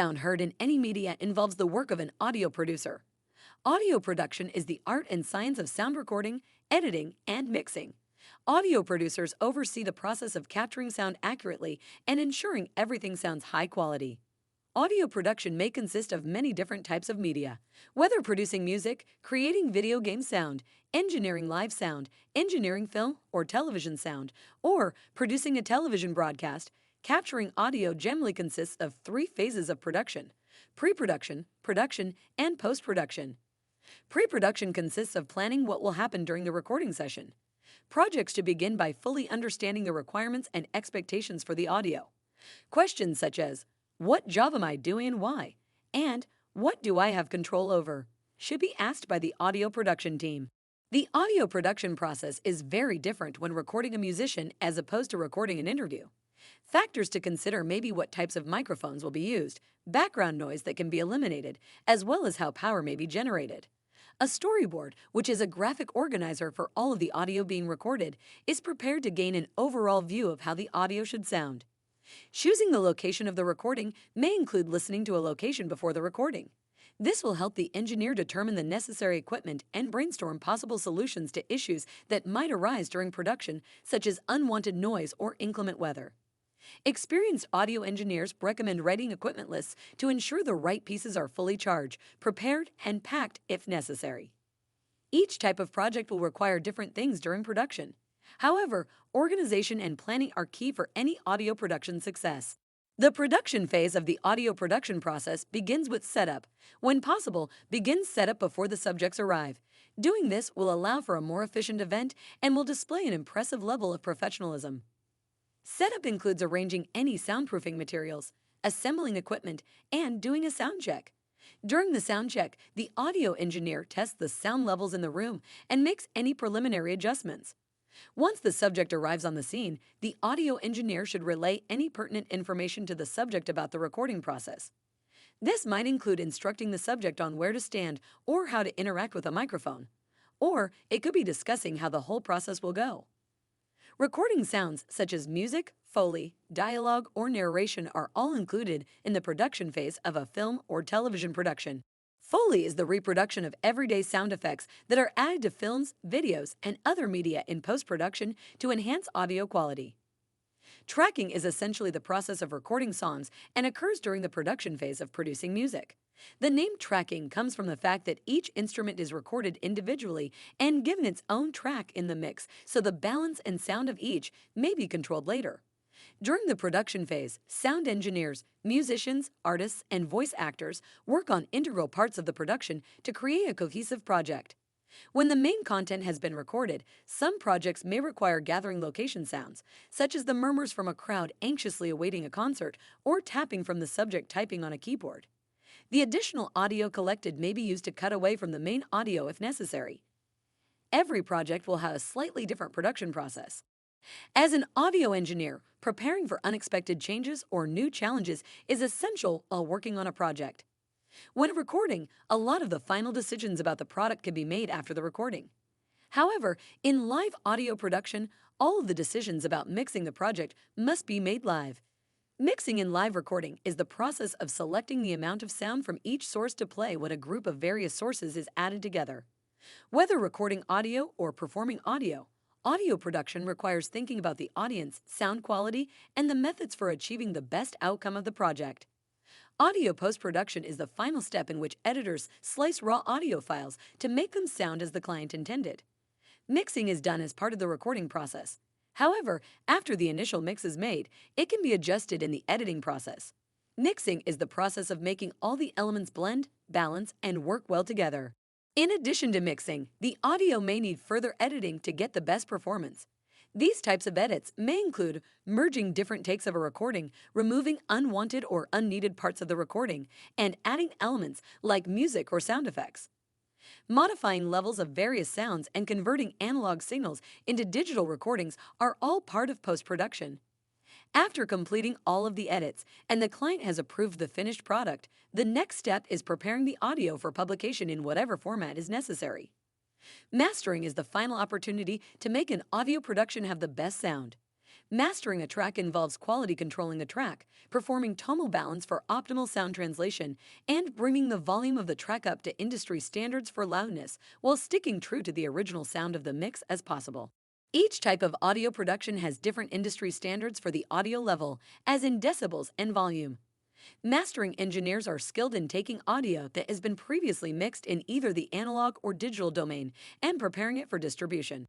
sound heard in any media involves the work of an audio producer. Audio production is the art and science of sound recording, editing, and mixing. Audio producers oversee the process of capturing sound accurately and ensuring everything sounds high quality. Audio production may consist of many different types of media. Whether producing music, creating video game sound, engineering live sound, engineering film or television sound, or producing a television broadcast, capturing audio generally consists of three phases of production: pre-production, production, and post-production. Pre-production consists of planning what will happen during the recording session. Projects to begin by fully understanding the requirements and expectations for the audio. Questions such as, "What job am I doing and why?" and "What do I have control over?" should be asked by the audio production team. The audio production process is very different when recording a musician as opposed to recording an interview. Factors to consider may be what types of microphones will be used, background noise that can be eliminated, as well as how power may be generated. A storyboard, which is a graphic organizer for all of the audio being recorded, is prepared to gain an overall view of how the audio should sound. Choosing the location of the recording may include listening to a location before the recording. This will help the engineer determine the necessary equipment and brainstorm possible solutions to issues that might arise during production, such as unwanted noise or inclement weather. Experienced audio engineers recommend writing equipment lists to ensure the right pieces are fully charged, prepared, and packed if necessary. Each type of project will require different things during production. However, organization and planning are key for any audio production success. The production phase of the audio production process begins with setup. When possible, begin setup before the subjects arrive. Doing this will allow for a more efficient event and will display an impressive level of professionalism. Setup includes arranging any soundproofing materials, assembling equipment, and doing a sound check. During the sound check, the audio engineer tests the sound levels in the room and makes any preliminary adjustments. Once the subject arrives on the scene, the audio engineer should relay any pertinent information to the subject about the recording process. This might include instructing the subject on where to stand or how to interact with a microphone. Or it could be discussing how the whole process will go. Recording sounds such as music, foley, dialogue, or narration are all included in the production phase of a film or television production. Foley is the reproduction of everyday sound effects that are added to films, videos, and other media in post-production to enhance audio quality. Tracking is essentially the process of recording songs and occurs during the production phase of producing music. The name tracking comes from the fact that each instrument is recorded individually and given its own track in the mix, so the balance and sound of each may be controlled later. During the production phase, sound engineers, musicians, artists, and voice actors work on integral parts of the production to create a cohesive project. When the main content has been recorded, some projects may require gathering location sounds, such as the murmurs from a crowd anxiously awaiting a concert or tapping from the subject typing on a keyboard. The additional audio collected may be used to cut away from the main audio if necessary. Every project will have a slightly different production process. As an audio engineer, preparing for unexpected changes or new challenges is essential while working on a project. When recording, a lot of the final decisions about the product can be made after the recording. However, in live audio production, all of the decisions about mixing the project must be made live. Mixing in live recording is the process of selecting the amount of sound from each source to play when a group of various sources is added together. Whether recording audio or performing audio production requires thinking about the audience, sound quality, and the methods for achieving the best outcome of the project. Audio post-production is the final step in which editors slice raw audio files to make them sound as the client intended. Mixing is done as part of the recording process. However, after the initial mix is made, it can be adjusted in the editing process. Mixing is the process of making all the elements blend, balance, and work well together. In addition to mixing, the audio may need further editing to get the best performance. These types of edits may include merging different takes of a recording, removing unwanted or unneeded parts of the recording, and adding elements like music or sound effects. Modifying levels of various sounds and converting analog signals into digital recordings are all part of post-production. After completing all of the edits and the client has approved the finished product, the next step is preparing the audio for publication in whatever format is necessary. Mastering is the final opportunity to make an audio production have the best sound. Mastering a track involves quality controlling the track, performing tonal balance for optimal sound translation, and bringing the volume of the track up to industry standards for loudness while sticking true to the original sound of the mix as possible. Each type of audio production has different industry standards for the audio level, as in decibels and volume. Mastering engineers are skilled in taking audio that has been previously mixed in either the analog or digital domain and preparing it for distribution.